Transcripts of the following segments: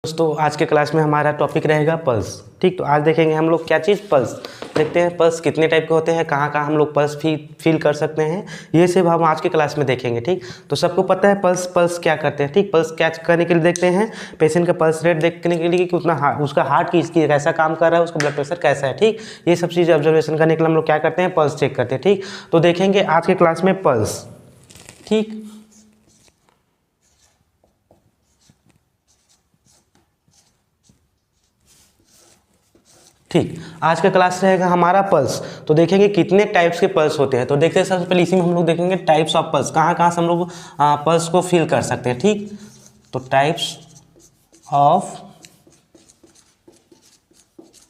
दोस्तों आज के क्लास में हमारा टॉपिक रहेगा पल्स। ठीक, तो आज देखेंगे हम लोग क्या चीज़ पल्स। देखते हैं पल्स कितने टाइप के होते हैं, कहाँ कहाँ हम लोग पल्स फील कर सकते हैं, ये सब हम आज के क्लास में देखेंगे। ठीक, तो सबको पता है पल्स क्या करते हैं। ठीक, पल्स क्या करने के लिए देखते हैं, पेशेंट का पल्स रेट देखने के लिए कि उतना उसका हार्ट की कैसा काम कर रहा है, उसका ब्लड प्रेशर कैसा है। ठीक, ये सब चीज़ ऑब्जर्वेशन करने के लिए हम लोग क्या करते हैं, पल्स चेक करते हैं। ठीक, तो देखेंगे आज के क्लास में पल्स। ठीक, ठीक, आज का क्लास रहेगा हमारा पल्स। तो देखेंगे कितने टाइप्स के पल्स होते हैं। तो देखते हैं सबसे पहले इसी में हम लोग देखेंगे टाइप्स ऑफ पल्स, कहाँ कहाँ से हम लोग पल्स को फील कर सकते हैं। ठीक, तो टाइप्स ऑफ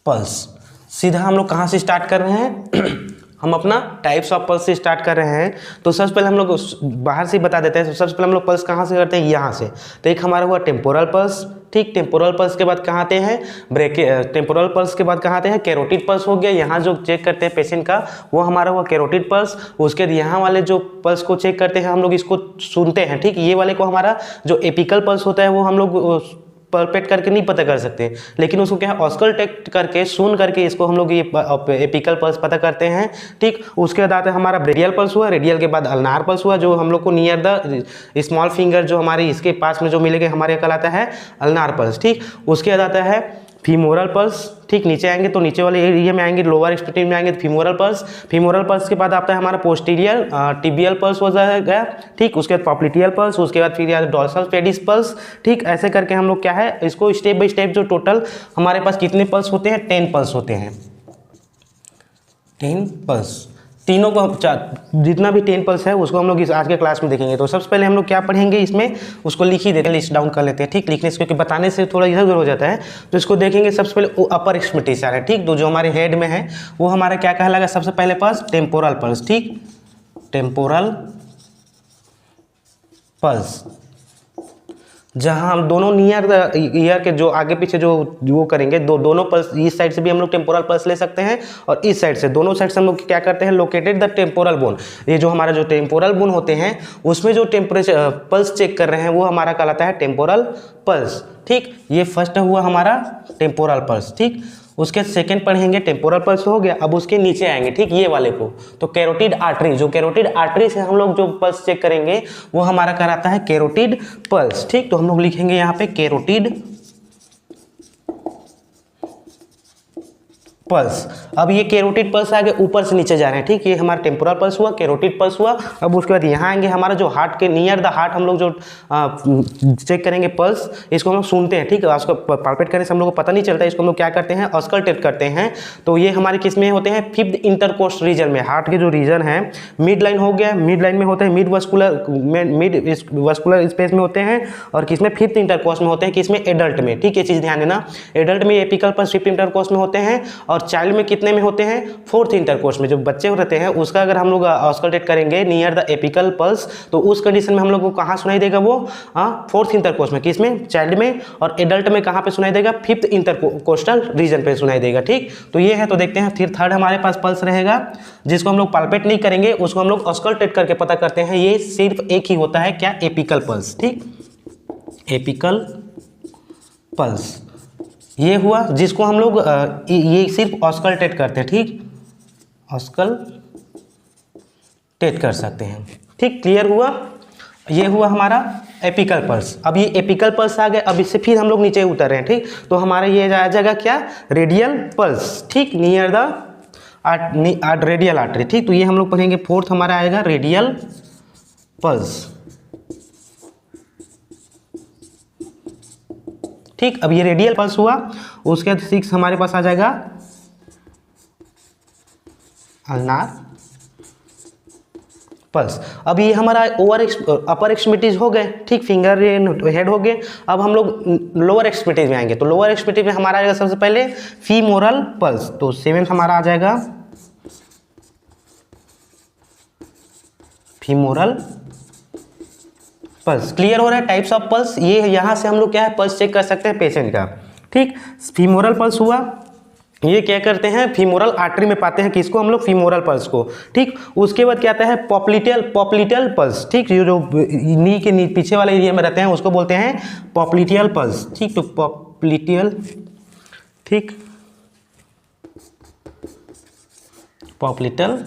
पल्स, सीधा हम लोग कहाँ से स्टार्ट कर रहे हैं हम अपना टाइप्स ऑफ पल्स से स्टार्ट कर रहे हैं। तो सबसे पहले हम लोग बाहर से बता देते हैं। तो सबसे पहले हम लोग पल्स कहाँ से करते हैं, यहाँ से। तो एक हमारा हुआ टेम्पोरल पल्स। ठीक, टेम्पोरल पल्स के बाद कहाँ आते हैं टेम्पोरल पल्स के बाद कहाँ आते हैं कैरोटिड पल्स हो गया। यहाँ जो चेक करते हैं पेशेंट का वो हमारा हुआ कैरोटिड पल्स। उसके बाद यहाँ वाले जो पल्स को चेक करते हैं हम लोग इसको सुनते हैं। ठीक, ये वाले को हमारा जो एपिकल पल्स होता है वो हम लोग पल्पेट करके नहीं पता कर सकते, लेकिन उसको क्या है ऑस्कल्टेट करके सुन करके इसको हम लोग ये एपिकल पल्स पता करते हैं। ठीक, उसके बाद आता है हमारा रेडियल पल्स हुआ। रेडियल के बाद अल्नार पल्स हुआ, जो हम लोग को नियर द स्मॉल फिंगर जो हमारे इसके पास में जो मिलेगा हमारे कहलाता है अल्नार पल्स। ठीक, उसके बाद आता है फीमोरल पल्स। ठीक, नीचे आएंगे तो नीचे वाले एरिया में आएंगे, लोअर एक्सट्रीम में आएंगे तो फीमोरल पल्स। फीमोरल पल्स के बाद आता है हमारा पोस्टीरियर टिबियल पल्स हो जाएगा। ठीक, उसके बाद पॉप्लिटियल पल्स, उसके बाद फिर यार डॉर्सल पेडिस पल्स। ठीक, ऐसे करके हम लोग क्या है इसको स्टेप बाय स्टेप जो टोटल हमारे पास कितने पल्स होते हैं 10 पल्स होते हैं। 10 पल्स तीनों को जितना भी 10 पल्स है उसको हम लोग इस आज के क्लास में देखेंगे। तो सबसे पहले हम लोग क्या पढ़ेंगे इसमें, उसको लिख ही देते हैं, लिस्ट डाउन कर लेते हैं। ठीक, लिखने से क्योंकि बताने से थोड़ा इधर उधर हो जाता है। तो इसको देखेंगे सबसे पहले अपर एक्सट्रीमिटी है। ठीक, तो जो हमारे हेड में है वो हमारा क्या कहलाएगा, सबसे पहले पल्स टेम्पोरल पल्स। ठीक, टेम्पोरल पल्स, जहां हम दोनों नियर द ईयर के जो आगे पीछे जो वो करेंगे दोनों पल्स, इस साइड से भी हम लोग टेम्पोरल पल्स ले सकते हैं और इस साइड से, दोनों साइड से हम लोग क्या करते हैं लोकेटेड द टेम्पोरल बोन। ये जो हमारा जो टेम्पोरल बोन होते हैं उसमें जो टेम्परेचर पल्स चेक कर रहे हैं वो हमारा कहलाता है टेम्पोरल पल्स। ठीक, ये फर्स्ट हुआ हमारा टेम्पोरल पल्स। ठीक, उसके सेकंड पढ़ेंगे टेम्पोरल पल्स हो गया। अब उसके नीचे आएंगे ठीक ये वाले को, तो कैरोटिड आर्टरी, जो कैरोटिड आर्टरी से हम लोग जो पल्स चेक करेंगे वो हमारा कहलाता है कैरोटिड पल्स। ठीक, तो हम लोग लिखेंगे यहाँ पे कैरोटिड पल्स। अब ये कैरोटिड पल्स आगे ऊपर से नीचे जा रहे हैं। ठीक, ये हमारा टेम्पोरल पल्स हुआ, कैरोटिड पल्स हुआ। अब उसके बाद यहाँ आएंगे हमारा जो हार्ट के नियर द हार्ट हम लोग जो चेक करेंगे पल्स, इसको हम लोग सुनते हैं। ठीक है, उसको पाल्पेट करने से हम लोग को पता नहीं चलता, इसको हम लोग क्या करते हैं ऑस्कल्टेट करते हैं। तो ये हमारे किस में होते हैं, फिफ्थ इंटरकोस्ट रीजन में, हार्ट के जो रीजन है मिड लाइन हो गया, मिड लाइन में होते हैं, मिड वस्कुलर स्पेस में होते हैं, और किसमें फिफ्थ इंटरकोस्ट में होते हैं, किसमें एडल्ट में। ठीक, ये चीज़ ध्यान देना, एडल्ट में एपिकल पल्स फिफ्थ इंटरकोस्ट में होते हैं और चाइल्ड में कितने में होते हैं, फोर्थ इंटरकोर्स में। जो बच्चे रहते हैं उसका अगर हम लोग ऑस्कल्टेट करेंगे नियर द एपिकल पल्स तो उस कंडीशन में हम लोग को कहाँ सुनाई देगा वो, फोर्थ इंटरकोर्स में, किसमें चाइल्ड में, और एडल्ट में कहाँ पे सुनाई देगा, फिफ्थ इंटरकोस्टल रीजन पे सुनाई देगा। ठीक, तो ये है। तो देखते हैं फिर थर्ड हमारे पास पल्स रहेगा जिसको हम लोग पाल्पेट नहीं करेंगे, उसको हम लोग ऑस्कल्टेट करके पता करते हैं। ये सिर्फ एक ही होता है, क्या, एपिकल पल्स। ठीक, एपिकल पल्स ये हुआ जिसको हम लोग ये सिर्फ ऑस्कल्टेट करते हैं। ठीक, ऑस्कल्टेट कर सकते हैं। ठीक, क्लियर हुआ। ये हुआ हमारा एपिकल पल्स। अब ये एपिकल पल्स आ गए, अब इससे फिर हम लोग नीचे उतर रहे हैं। ठीक, तो हमारा ये आ जाएगा क्या, रेडियल पल्स। ठीक, नियर द रेडियल आर्टरी। ठीक, तो ये हम लोग पढ़ेंगे, फोर्थ हमारा आएगा रेडियल पल्स। ठीक, अब ये रेडियल पल्स हुआ। उसके बाद 6 हमारे पास आ जाएगा अल्नार पल्स। अब ये हमारा अपर एक्सट्रीमिटीज हो गए। ठीक, फिंगर हेड हो गए। अब हम लोग लोअर एक्सट्रीमिटीज में आएंगे। तो लोअर एक्सट्रीमिटीज में हमारा आएगा सबसे पहले फीमोरल पल्स। तो 7th हमारा आ जाएगा फीमोरल पल्स। क्लियर हो रहा है टाइप्स ऑफ पल्स। ये यहाँ से हम लोग क्या है पल्स चेक कर सकते हैं पेशेंट का। ठीक, फीमोरल पल्स हुआ। ये क्या करते हैं, फीमोरल आर्टरी में पाते हैं किसको, हम लोग फीमोरल पल्स को। ठीक, उसके बाद क्या आता है पॉप्लिटियल पल्स। ठीक, जो नी के पीछे वाले एरिया में रहते हैं उसको बोलते हैं पॉप्लिटियल पल्स। ठीक, तो पॉप्लिटियल, ठीक, पॉप्लिटल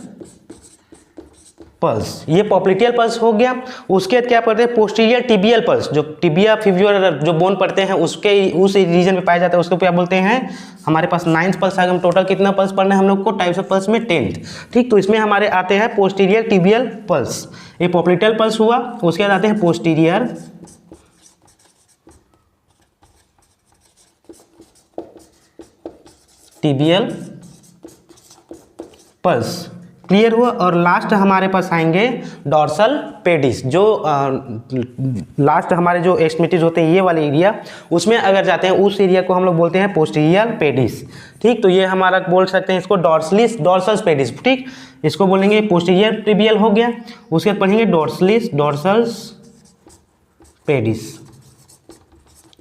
पल्स, ये पॉप्लिटियल पल्स हो गया। उसके बाद क्या पढ़ते हैं, पोस्टीरियर टिबियल पल्स, जो टिबिया फिब्यूला जो बोन पढ़ते हैं उसके उस रीजन में पाया जाता है, उसको क्या बोलते हैं, हमारे पास 9th पल्स आ गया। टोटल कितना पल्स पढ़ना है हम लोग को टाइप्स ऑफ पल्स में 10th, ठीक। तो इसमें हमारे आते हैं पोस्टीरियर टिबियल पल्स, ये पॉप्लिटियल पल्स हुआ। उसके बाद आते हैं पोस्टीरियर टिबियल पल्स, क्लियर हुआ। और लास्ट हमारे पास आएंगे डॉर्सल पेडिस, जो लास्ट हमारे जो एक्सट्रीमिटीज होते हैं ये वाले एरिया, उसमें अगर जाते हैं उस एरिया को हम लोग बोलते हैं पोस्टीरियर पेडिस, ठीक। तो ये हमारा बोल सकते हैं इसको डॉर्सलिस डॉर्सल्स पेडिस, ठीक, इसको बोलेंगे पोस्टीरियर टिबियल हो गया। उसके बाद पढ़ेंगे डॉर्सलिस डॉर्सल्स पेडिस,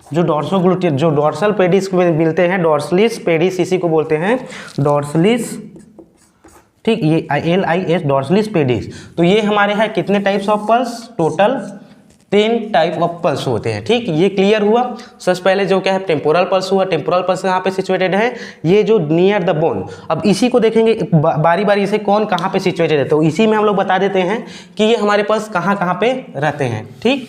जो डॉर्सल पेडिस में मिलते हैं, डॉर्सलिस पेडिस इसी को बोलते हैं डॉर्सलिस, ठीक, ये LIS डॉर्सलिस पेडिस। तो ये हमारे हैं कितने types of pulse, total 10 type of pulse होते हैं, ठीक। ये क्लियर हुआ। सबसे पहले जो क्या है टेम्पोरल पल्स हुआ। टेम्पोरल पल्स कहाँ पे सिचुएटेड है, ये जो नियर द बोन। अब इसी को देखेंगे बारी बारी से कौन कहाँ पे सिचुएटेड है, तो इसी में हम लोग बता देते हैं कि ये हमारे पल्स कहाँ कहाँ पे रहते हैं, ठीक।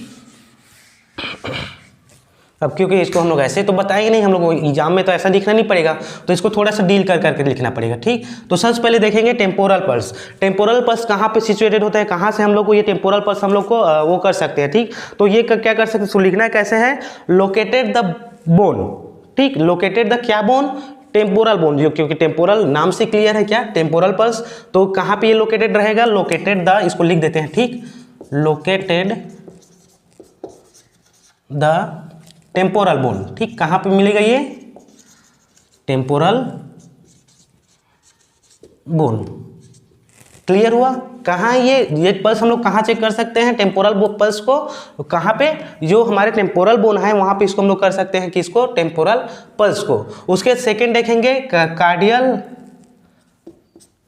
अब क्योंकि इसको हम लोग ऐसे तो बताएंगे नहीं, हम लोग एग्जाम में तो ऐसा लिखना नहीं पड़ेगा, तो इसको थोड़ा सा डील कर करके लिखना पड़ेगा, ठीक। तो सबसे पहले देखेंगे टेम्पोरल पल्स। टेम्पोरल पल्स कहाँ पे सिचुएटेड होता है, कहाँ से हम लोग को ये टेम्पोरल पल्स हम लोग को वो कर सकते हैं, ठीक। तो ये क्या कर सकते हैं, तो लिखना कैसे है, लोकेटेड द बोन, ठीक, लोकेटेड द क्या बोन, टेम्पोरल बोन, जो क्योंकि टेम्पोरल नाम से क्लियर है क्या, टेम्पोरल पल्स। तो कहाँ पे ये लोकेटेड रहेगा, लोकेटेड द, इसको लिख देते हैं, ठीक, लोकेटेड द टेम्पोरल बोन, ठीक। कहाँ पे मिलेगा ये टेम्पोरल बोन, क्लियर हुआ। कहाँ ये पल्स हम लोग कहाँ चेक कर सकते हैं, टेम्पोरल पल्स को कहाँ पे, जो हमारे टेम्पोरल बोन है वहाँ पे इसको हम लोग कर सकते हैं, किसको, टेम्पोरल पल्स को। उसके सेकंड देखेंगे कार्डियल,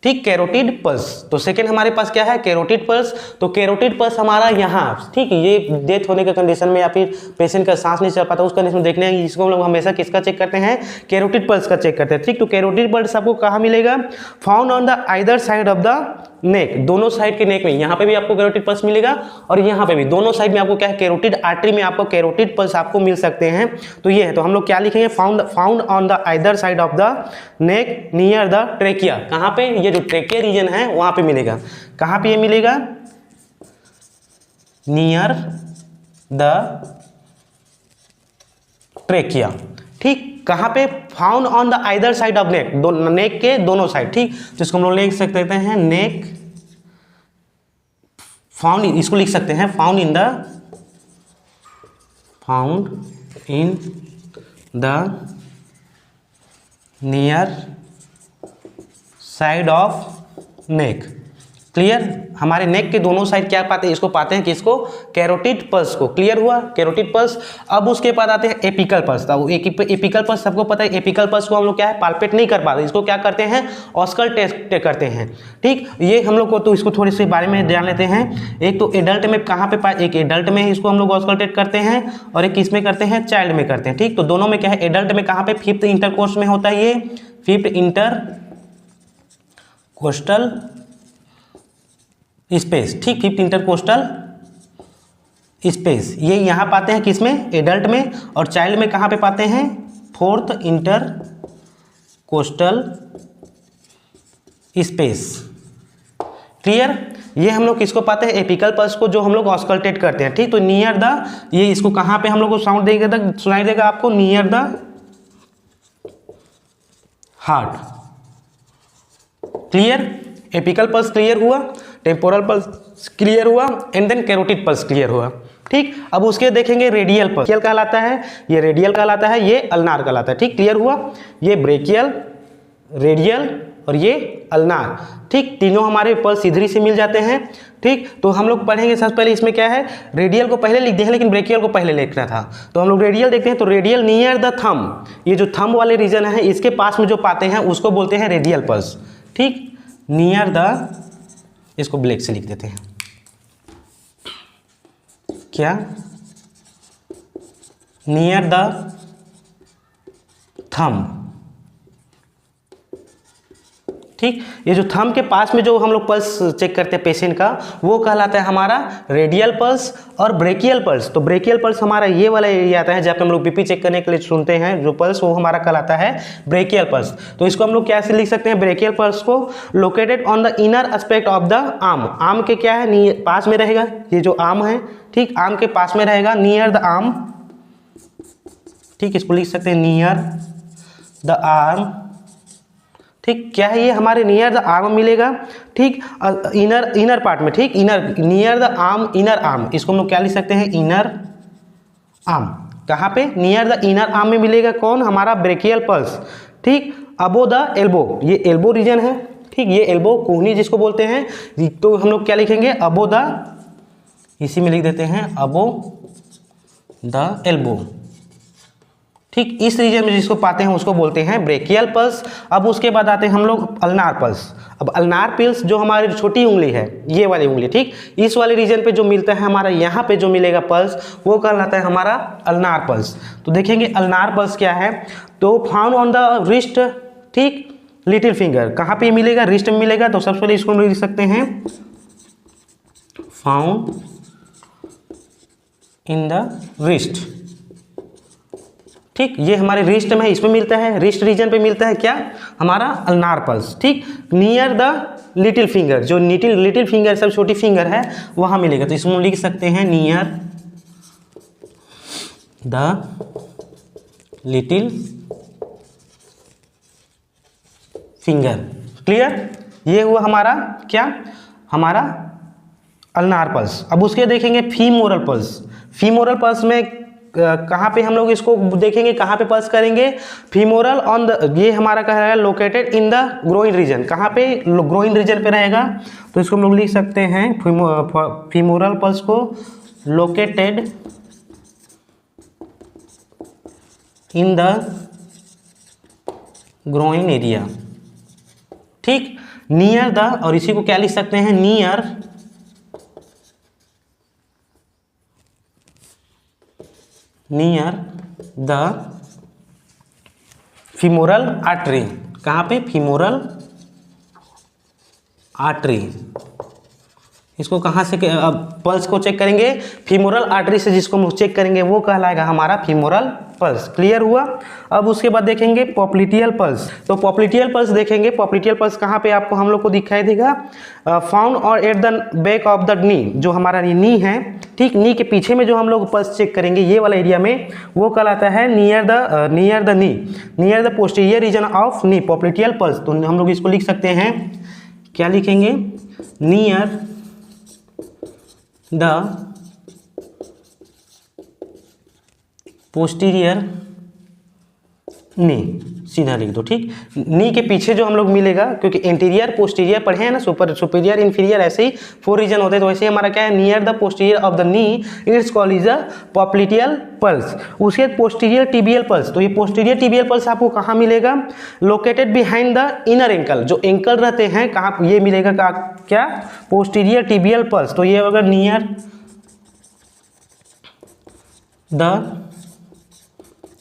ठीक, कैरोटिड पल्स। तो सेकंड हमारे पास क्या है, कैरोटिड पल्स। तो कैरोटिड पल्स हमारा यहाँ, ठीक, ये डेथ होने के कंडीशन में या फिर पेशेंट का सांस नहीं चल पाता उस कंडीशन में देखने हैं, इसको हम लोग हमेशा किसका चेक करते हैं, कैरोटिड पल्स का चेक करते हैं, ठीक। तो कैरोटिड पल्स आपको कहाँ मिलेगा, found on the either side of the neck, दोनों साइड के नेक में, यहाँ पे भी आपको कैरोटिड पल्स मिलेगा और यहाँ पे भी, दोनों साइड में आपको क्या है, कैरोटिड आर्टरी में आपको कैरोटिड पल्स आपको मिल सकते हैं। तो ये है, तो हम लोग क्या लिखेंगे, found on the either side of the neck near the trachea, कहाँ पे, ये जो ट्रेकिया रीजन है वहां पे मिलेगा। कहाँ पे ये मिलेगा, नियर द ट्रेकिया, ठीक। कहाँ पे, found on the either side of neck, neck के दोनों साइड, ठीक। तो इसको हम लोग लिख सकते हैं नेक फाउंड, इसको लिख सकते हैं found in the near side of neck, clear. हमारे नेक के दोनों साइड क्या पाते हैं, इसको पाते हैं किसको, कैरोटिड पल्स को, क्लियर हुआ, कैरोटिड पल्स। अब उसके बाद आते हैं एपिकल पल्स। तो एपिकल पल्स सबको पता है, एपिकल पल्स को हम लोग क्या है, पाल्पेट नहीं कर पाते, इसको क्या करते हैं, ऑस्कल टेस्ट करते हैं, ठीक। ये हम लोग को, तो इसको थोड़ी सी बारे में जान लेते हैं। एक तो एडल्ट में कहाँ पे पाए, एक एडल्ट में इसको हम लोग ऑस्कल टेस्ट करते हैं और एक किस में करते हैं, चाइल्ड में करते हैं, ठीक। तो दोनों में क्या है, एडल्ट में कहाँ पे, 5th इंटरकोर्स में होता है, ये 5th इंटरकोस्टल स्पेस, ठीक, 5th इंटरकोस्टल स्पेस, ये यहाँ पाते हैं किसमें, एडल्ट में। और चाइल्ड में कहाँ पे पाते हैं, 4th इंटरकोस्टल स्पेस, क्लियर। ये हम लोग किसको पाते हैं, एपिकल पल्स को, जो हम लोग ऑस्कल्टेट करते हैं, ठीक। तो नियर द, ये इसको कहाँ पे हम लोग को साउंड देगा, सुनाई देगा आपको, near the heart, clear. Apical pulse clear हुआ, टेम्पोरल पल्स क्लियर हुआ, and then carotid pulse clear हुआ, ठीक। अब उसके देखेंगे रेडियल पल्स, रेडियल कहलाता है, ये रेडियल कहलाता है, ये अल्नार कहलाता है, ठीक, क्लियर हुआ। ये ब्रेकियल, रेडियल और ये अल्नार, ठीक, तीनों हमारे पल्स इधर से मिल जाते हैं, ठीक। तो हम लोग पढ़ेंगे सबसे पहले इसमें क्या है, रेडियल को पहले लिख दिए हैं लेकिन ब्रेकियल को पहले लिखना था, तो हम लोग रेडियल देखते हैं। तो रेडियल नियर द थंब, ये जो थंब वाले रीजन है इसके पास में जो पाते हैं उसको बोलते हैं रेडियल पल्स, ठीक। नियर द, इसको ब्लैक से लिख देते हैं, क्या, नियर द थंब, ठीक। ये जो थंब के पास में जो हम लोग पल्स चेक करते हैं पेशेंट का, वो कहलाता है हमारा रेडियल पल्स और ब्रेकियल पल्स। तो ब्रेकियल पल्स हमारा ये वाला एरिया आता है जहाँ पे हम लोग बीपी चेक करने के लिए सुनते हैं जो पल्स, वो हमारा कहलाता है ब्रेकियल पल्स। तो इसको हम लोग कैसे लिख सकते हैं ब्रेकियल पल्स को? Located on the inner aspect of the arm. Arm के क्या है, पास में रहेगा, ये जो आर्म है, ठीक, आर्म के पास में रहेगा, नियर द आर्म, ठीक, इसको लिख सकते हैं नियर द आर्म, ठीक। क्या है ये हमारे नियर द आर्म मिलेगा, ठीक, इनर पार्ट में, ठीक, inner, near the arm, inner arm, इसको हम लोग क्या लिख सकते हैं, इनर आर्म। कहाँ पे? नियर द इनर आर्म में मिलेगा कौन? हमारा ब्रेकियल पल्स, ठीक। अबो द एल्बो, ये एल्बो रीजन है, ठीक, ये एल्बो कोहनी जिसको बोलते हैं, तो हम लोग क्या लिखेंगे, अबो द, इसी में लिख देते हैं अबो द एल्बो, ठीक। इस रीजन में जिसको पाते हैं उसको बोलते हैं ब्रेकियल पल्स। अब उसके बाद आते हैं हम लोग अल्नार पल्स। अब अल्नार पल्स जो हमारी छोटी उंगली है, ये वाली उंगली, ठीक, इस वाले रीजन पे जो मिलता है हमारा, यहाँ पे जो मिलेगा पल्स, वो कहलाता है हमारा अल्नार पल्स। तो देखेंगे अल्नार पल्स क्या है, तो फाउंड ऑन द रिस्ट, ठीक, लिटिल फिंगर। कहाँ पे मिलेगा? रिस्ट में मिलेगा। तो सबसे पहले इसको हम लिख सकते हैं फाउंड इन द रिस्ट, ठीक, ये हमारे रिस्ट में है, इसमें मिलता है, रिस्ट रीजन पे मिलता है क्या, हमारा अल्नार पल्स, ठीक। नियर द लिटिल फिंगर, जो लिटिल फिंगर सब छोटी फिंगर है वहां मिलेगा। तो इसमें लिख सकते हैं near the little finger. Clear? ये हुआ हमारा क्या, हमारा अल्नार पल्स। अब उसके देखेंगे फीमोरल पल्स। फीमोरल पल्स में कहाँ पे हम लोग इसको देखेंगे, कहाँ पे पल्स करेंगे? फीमोरल ऑन द, ये हमारा कहा है located in the groin region. कहाँ पे? ग्रोइन रीजन पे रहेगा। तो इसको हम लोग लिख सकते हैं फीमोरल पल्स को located in the groin area, ठीक, नियर द, और इसी को क्या लिख सकते हैं, नियर द फीमोरल आर्टरी। कहाँ पे? Femoral artery. इसको कहाँ से पल्स को चेक करेंगे? फीमोरल आर्टरी से जिसको हम चेक करेंगे वो कहलाएगा हमारा फीमोरल पल्स। क्लियर हुआ? अब उसके बाद देखेंगे पॉप्लिटियल पल्स। तो पॉप्लिटियल पल्स देखेंगे, पॉप्लिटियल पल्स कहाँ पे आपको हम लोग को दिखाई देगा? फाउंड और at the back of the knee, जो हमारा नी है, ठीक, नी के पीछे में जो हम लोग पल्स चेक करेंगे ये वाला एरिया में, वो कहलाता है near the knee, near the posterior reason of knee, popliteal pulse. तो हम लोग इसको लिख सकते हैं, क्या लिखेंगे? नियर द पोस्टीरियर नी, सीधा लिख दो, ठीक। नी के पीछे जो हम लोग मिलेगा, क्योंकि इंटीरियर पोस्टीरियर पढ़े हैं ना, सुपीरियर इंफीरियर, ऐसे ही 4 रीजन होते हैं, तो वैसे ही हमारा क्या है, near the posterior of the knee it's called is a popliteal pulse. उसके पोस्टीरियर टिबियल पल्स। तो ये पोस्टीरियर टिबियल पल्स आपको कहाँ मिलेगा? Located behind the inner ankle, जो एंकल रहते हैं कहाँ ये मिलेगा, क्या? Posterior tibial pulse. तो ये अगर नियर द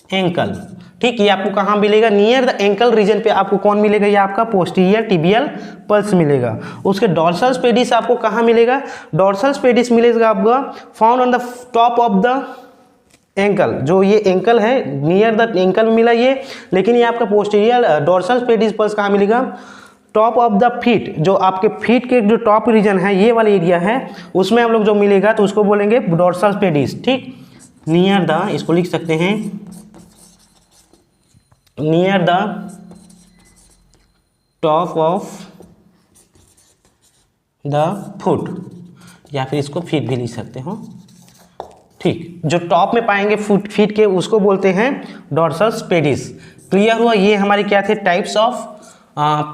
एंकल, ठीक, ये आपको कहाँ मिलेगा? नियर द एंकल रीजन पे आपको कौन मिलेगा? ये आपका पोस्टीरियर टिबियल पल्स मिलेगा। उसके डॉर्सल स्पेडिस आपको कहाँ मिलेगा? डॉर्सल स्पेडिस मिलेगा आपका found on the top of the ankle. जो ये एंकल है नियर द एंकल में मिला ये, लेकिन ये आपका पोस्टीरियर डॉर्सल स्पेडिस पल्स कहाँ मिलेगा? टॉप ऑफ द फीट, जो आपके फीट के जो टॉप रीजन है, ये वाला एरिया है, उसमें हम लोग जो मिलेगा तो उसको बोलेंगे डॉर्सल स्पेडिस, ठीक। नियर द, इसको लिख सकते हैं near the top of the foot, या फिर इसको फीट भी लिख सकते हो, ठीक। जो टॉप में पाएंगे फीट के उसको बोलते हैं डॉर्सल स्पेडिस। क्लियर हुआ? ये हमारे क्या थे? टाइप्स ऑफ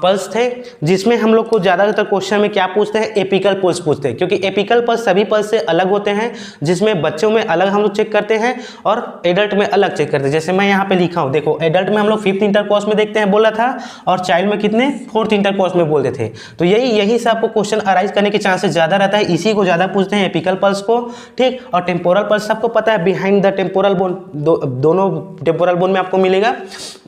पल्स थे, जिसमें हम लोग को ज़्यादातर क्वेश्चन में क्या पूछते हैं? एपिकल पल्स पूछते हैं, क्योंकि एपिकल पल्स सभी पल्स से अलग होते हैं, जिसमें बच्चों में अलग हम लोग चेक करते हैं और एडल्ट में अलग चेक करते हैं। जैसे मैं यहाँ पे लिखा हूँ, देखो, एडल्ट में हम लोग 5th इंटर कोर्स में देखते हैं बोला था, और चाइल्ड में कितने? 4th इंटर कोर्स में बोलते थे। तो यही से आपको क्वेश्चन अराइज करने के चांसेस ज़्यादा रहता है, इसी को ज़्यादा पूछते हैं, एपिकल पल्स को, ठीक। और टेम्पोरल पल्स सबको पता है, बिहाइंड द टेम्पोरल बोन, दोनों टेम्पोरल बोन में आपको मिलेगा।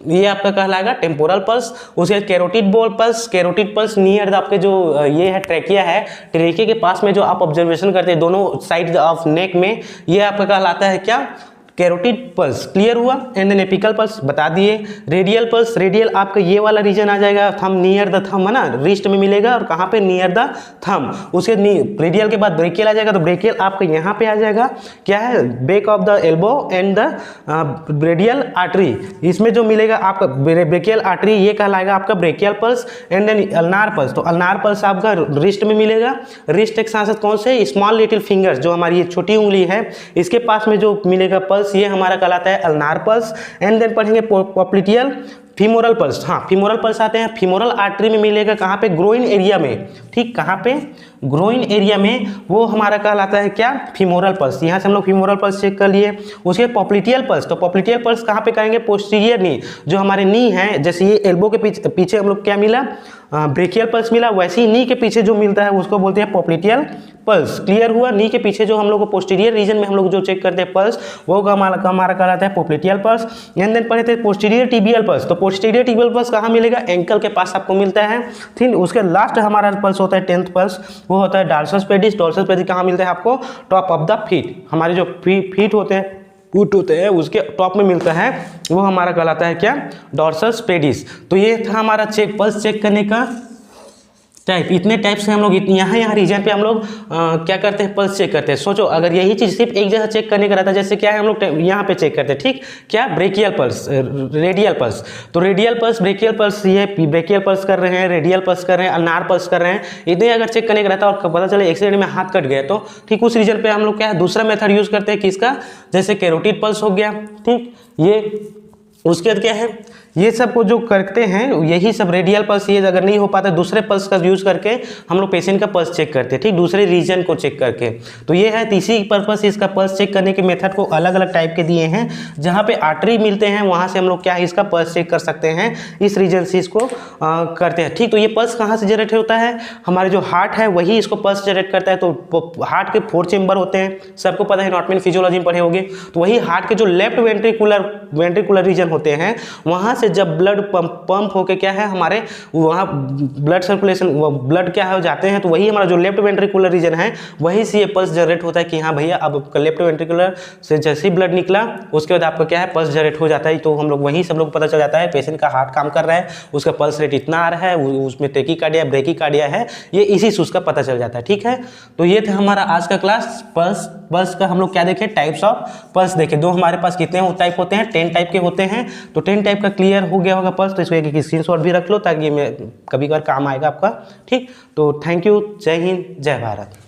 ये आपका कहलाएगा टेम्पोरल पल्स। उसके कैरोटिड बोल पल्स, कैरोटिड पल्स नियर आपके जो ये है ट्रेकिया है, ट्रेकिया के पास में जो आप ऑब्जर्वेशन करते हैं दोनों साइड ऑफ नेक में, ये आपका कहलाता है क्या, कैरोटिड पल्स। क्लियर हुआ। एंड देन एपिकल पल्स बता दिए। रेडियल पल्स, रेडियल आपका ये वाला रीजन आ जाएगा, थंब नियर द थंब है ना, रिस्ट में मिलेगा और कहाँ पे, नियर द थंब। उसके रेडियल के बाद ब्रेकियल आ जाएगा, तो ब्रेकियल आपका यहाँ पे आ जाएगा, क्या है, back of the elbow and the radial artery, इसमें जो मिलेगा आपका ब्रेकियल आर्टरी, ये कहलाएगा आपका brachial pulse. And then ulnar pulse, तो अल्नार पल्स आपका रिस्ट में मिलेगा। रिस्ट के साथ साथ कौन से, स्मॉल लिटिल फिंगर्स, जो हमारी ये छोटी उंगली है, इसके पास में जो मिलेगा पल्स, ये हमारा कहलाता है अल्नार पल्स। एंड देन पढ़ेंगे पॉप्लिटियल फीमोरल पल्स। हाँ, फीमोरल पल्स आते हैं, फीमोरल आर्टरी में मिलेगा कहाँ पे, ग्रोइन एरिया में, ठीक, कहाँ पे, ग्रोइन एरिया में, वो हमारा कहलाता है क्या, फीमोरल पल्स। यहाँ से हम लोग फीमोरल पल्स चेक कर लिए। उसके पॉप्लिटियल पल्स, तो पॉप्लिटियल पल्स कहाँ पे करेंगे, पोस्टीरियर नी, जो हमारे नी है, जैसे ये एल्बो के पीछे हम लोग क्या मिला, ब्रेकियल पल्स मिला, वैसे ही नी के पीछे जो मिलता है उसको बोलते हैं पॉप्लिटियल पल्स। क्लियर हुआ। नी के पीछे जो हम लोग को पोस्टीरियर रीजन में हम लोग जो चेक करते हैं पल्स, वो हमारा कहलाता है पॉप्लिटियल पल्स। एंड देन पढ़े थे पोस्टीरियर टिबियल पल्स, तो पोस्टीरियर टिबियल पल्स कहाँ मिलेगा, एंकल के पास आपको मिलता है, ठीक। उसके लास्ट हमारा पल्स होता है 10th पल्स, वो होता है डॉर्सस पेडिस। डॉर्सस पेडिस कहाँ मिलता है आपको, टॉप ऑफ द फीट, हमारे जो फीट होते हैं, फुट होते हैं, उसके टॉप में मिलता है, वो हमारा कहलाता है क्या, डॉर्सस पेडिस। तो ये था हमारा पल्स चेक करने का टाइप। इतने टाइप से हम लोग यहाँ रीजन पे हम लोग क्या करते हैं, पल्स चेक करते हैं। सोचो अगर यही चीज़ सिर्फ एक जगह चेक करने का रहता है, जैसे क्या है, हम लोग यहाँ पे चेक करते हैं, ठीक, क्या, ब्रेकियल पल्स, रेडियल पल्स। तो रेडियल पल्स, ब्रेकियल पल्स, ये ब्रेकियल पल्स कर रहे हैं, रेडियल पल्स कर रहे हैं, अल्नार पल्स कर रहे हैं, इतने अगर चेक करने का रहता है और पता चले एक्सीडेंट में हाथ कट गया, तो ठीक उस रीजन पे हम लोग क्या है, दूसरा मेथड यूज़ करते हैं, किसका, जैसे कैरोटिड पल्स हो गया, ठीक, ये। उसके बाद क्या है, ये सब को जो करते हैं, यही सब रेडियल पल्स, ये अगर नहीं हो पाता दूसरे पल्स का यूज करके हम लोग पेशेंट का पल्स चेक करते हैं, ठीक, दूसरे रीजन को चेक करके। तो ये है तीसरी पर्पस, इसका पल्स चेक करने के मेथड को अलग अलग टाइप के दिए हैं। जहाँ पे आर्टरी मिलते हैं वहाँ से हम लोग क्या है, इसका पल्स चेक कर सकते हैं, इस रीजन से इसको करते हैं, ठीक। तो ये पल्स कहाँ से जनरेट होता है, हमारे जो हार्ट है वही इसको पल्स जनरेट करता है। तो हार्ट के 4 चेम्बर होते हैं, सबको पता है, एनाटॉमी फिजियोलॉजी में पढ़े होंगे। तो वही हार्ट के जो लेफ्ट वेंट्रिकुलर रीजन होते हैं, वहाँ से जब ब्लड पंप होके क्या है, हमारे वहाँ ब्लड सर्कुलेशन, ब्लड क्या हो जाते हैं, तो वही हमारा जो लेफ्ट वेंट्रिकुलर रीजन है, वही से ये पल्स जनरेट होता है कि हाँ भैया अब आपका लेफ्ट वेंट्रिकुलर से जैसे ही ब्लड निकला, उसके बाद आपका क्या है, पल्स जनरेट हो जाता है। तो हम लोग वही सब लोग पता चल जाता है पेशेंट का हार्ट काम कर रहा है, उसका पल्स रेट इतना आ रहा है, उसमें टेकीकार्डिया ब्रेकीकार्डिया है, ये इसी से उसका पता चल जाता है, ठीक है। तो ये था हमारा आज का क्लास। पल्स का हम लोग क्या देखे, टाइप्स ऑफ पल्स देखे। दो हमारे पास कितने टाइप होते हैं, 10 टाइप के होते हैं। तो 10 टाइप का क्लियर हो गया होगा पल्स, तो इसको एक स्क्रीनशॉट भी रख लो ताकि मैं कभी कभार काम आएगा आपका, ठीक। तो थैंक यू, जय हिंद, जय भारत।